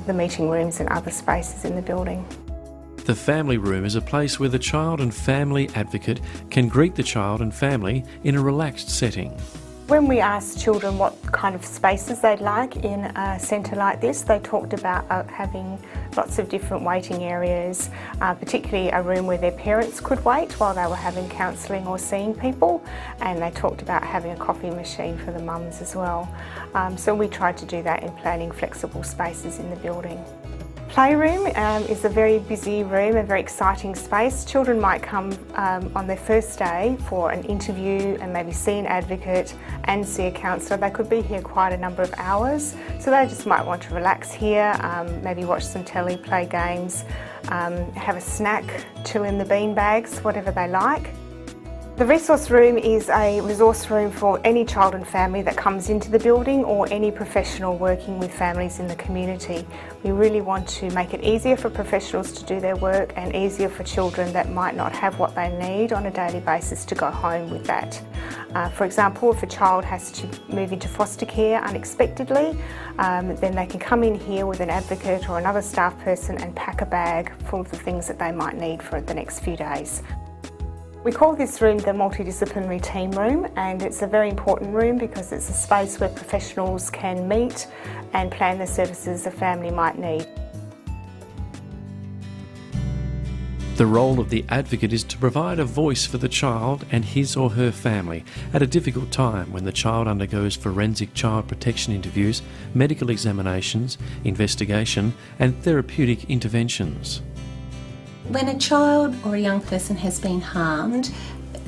the meeting rooms and other spaces in the building. The family room is a place where the child and family advocate can greet the child and family in a relaxed setting. When we asked children what kind of spaces they'd like in a centre like this, they talked about having lots of different waiting areas, particularly a room where their parents could wait while they were having counselling or seeing people, and they talked about having a coffee machine for the mums as well. So we tried to do that in planning flexible spaces in the building. Playroom is a very busy room, a very exciting space. Children might come on their first day for an interview and maybe see an advocate and see a counsellor. They could be here quite a number of hours, so they just might want to relax here, maybe watch some telly, play games, have a snack, chill in the bean bags, whatever they like. The resource room is a resource room for any child and family that comes into the building or any professional working with families in the community. We really want to make it easier for professionals to do their work and easier for children that might not have what they need on a daily basis to go home with that. For example, if a child has to move into foster care unexpectedly, then they can come in here with an advocate or another staff person and pack a bag full of the things that they might need for the next few days. We call this room the multidisciplinary team room, and it's a very important room because it's a space where professionals can meet and plan the services a family might need. The role of the advocate is to provide a voice for the child and his or her family at a difficult time when the child undergoes forensic child protection interviews, medical examinations, investigation and therapeutic interventions. When a child or a young person has been harmed,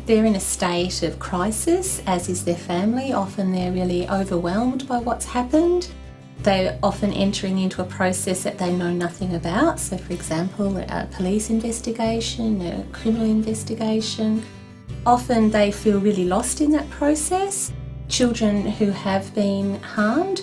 they're in a state of crisis, as is their family. Often they're really overwhelmed by what's happened. They're often entering into a process that they know nothing about. So, for example, a police investigation, a criminal investigation. Often they feel really lost in that process. Children who have been harmed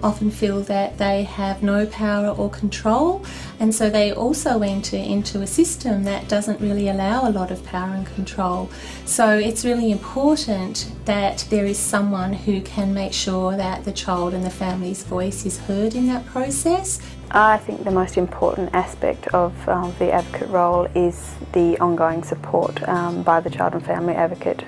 often feel that they have no power or control, and so they also enter into a system that doesn't really allow a lot of power and control. So it's really important that there is someone who can make sure that the child and the family's voice is heard in that process. I think the most important aspect of the advocate role is the ongoing support by the child and family advocate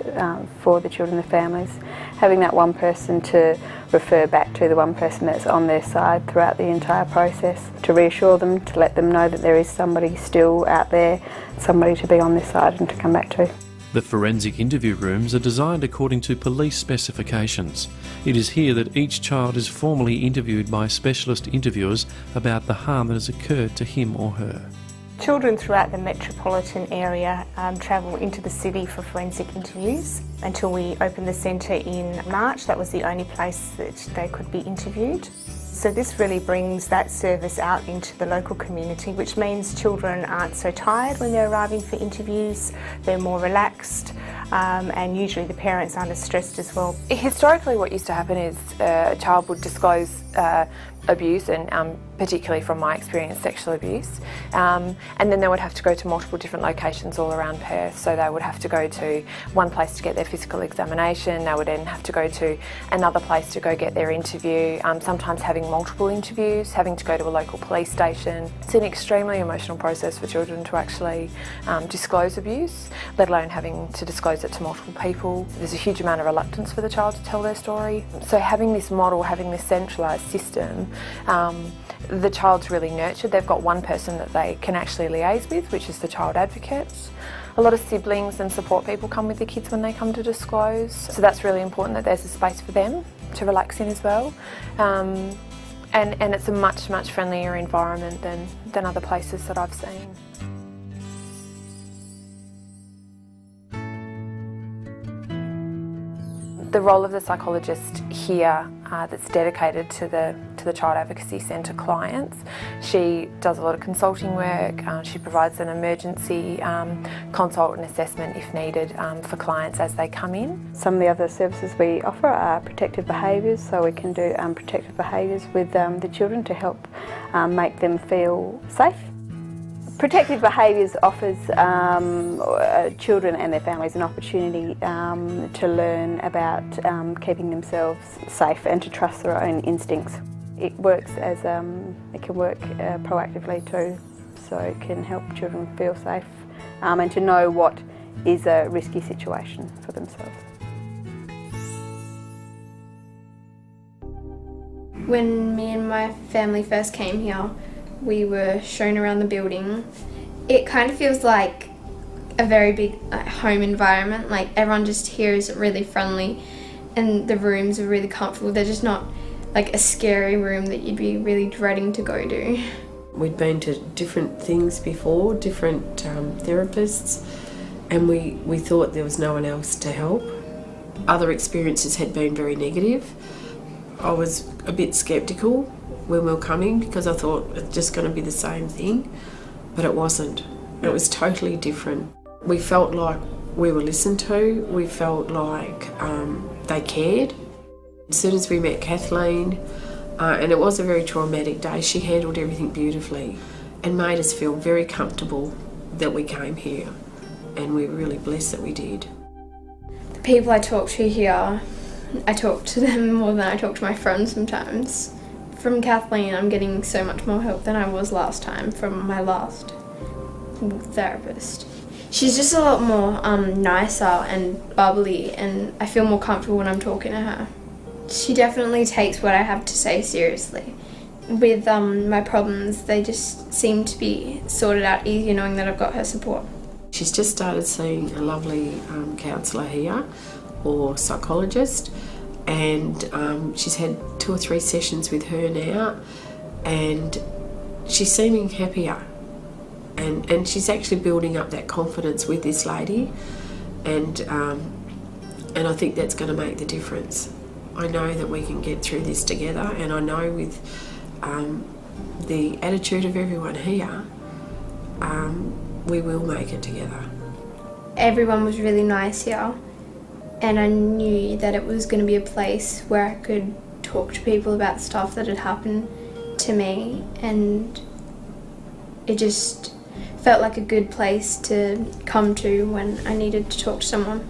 for the children and the families. Having that one person to refer back to, the one person that's on their side throughout the entire process, to reassure them, to let them know that there is somebody still out there, somebody to be on their side and to come back to. The forensic interview rooms are designed according to police specifications. It is here that each child is formally interviewed by specialist interviewers about the harm that has occurred to him or her. Children throughout the metropolitan area travel into the city for forensic interviews. Until we opened the centre in March, that was the only place that they could be interviewed. So this really brings that service out into the local community, which means children aren't so tired when they're arriving for interviews, they're more relaxed, and usually the parents aren't as stressed as well. Historically, what used to happen is a child would disclose abuse, and particularly from my experience, sexual abuse, and then they would have to go to multiple different locations all around Perth. So they would have to go to one place to get their physical examination, they would then have to go to another place to go get their interview, sometimes having multiple interviews, having to go to a local police station. It's an extremely emotional process for children to actually disclose abuse, let alone having to disclose it to multiple people. There's a huge amount of reluctance for the child to tell their story. So having this model, having this centralised system, the child's really nurtured. They've got one person that they can actually liaise with, which is the child advocate. A lot of siblings and support people come with the kids when they come to disclose. So that's really important that there's a space for them to relax in as well. And it's a much, much friendlier environment than other places that I've seen. The role of the psychologist here that's dedicated to the Child Advocacy Centre clients, she does a lot of consulting work, she provides an emergency consult and assessment if needed for clients as they come in. Some of the other services we offer are protective behaviours, so we can do protective behaviours with the children to help make them feel safe. Protective behaviours offers children and their families an opportunity to learn about keeping themselves safe and to trust their own instincts. it works as it can work proactively too, so it can help children feel safe and to know what is a risky situation for themselves. When me and my family first came here, we were shown around the building. It kind of feels like a very big home environment. Like everyone just here is really friendly and the rooms are really comfortable. They're just not like a scary room that you'd be really dreading to go to. We'd been to different things before, different therapists, and we thought there was no one else to help. Other experiences had been very negative. I was a bit sceptical when we were coming because I thought it's just going to be the same thing, but it wasn't. It was totally different. We felt like we were listened to, we felt like they cared. As soon as we met Kathleen, and it was a very traumatic day, she handled everything beautifully and made us feel very comfortable that we came here, and we're really blessed that we did. The people I talk to here, I talk to them more than I talk to my friends sometimes. From Kathleen, I'm getting so much more help than I was last time from my last therapist. She's just a lot more nicer and bubbly, and I feel more comfortable when I'm talking to her. She definitely takes what I have to say seriously. With my problems, they just seem to be sorted out easier knowing that I've got her support. She's just started seeing a lovely counsellor here, or psychologist, and she's had 2 or 3 sessions with her now, and she's seeming happier, and she's actually building up that confidence with this lady, and I think that's going to make the difference. I know that we can get through this together, and I know with the attitude of everyone here, we will make it together. Everyone was really nice here, and I knew that it was going to be a place where I could talk to people about stuff that had happened to me, and it just felt like a good place to come to when I needed to talk to someone.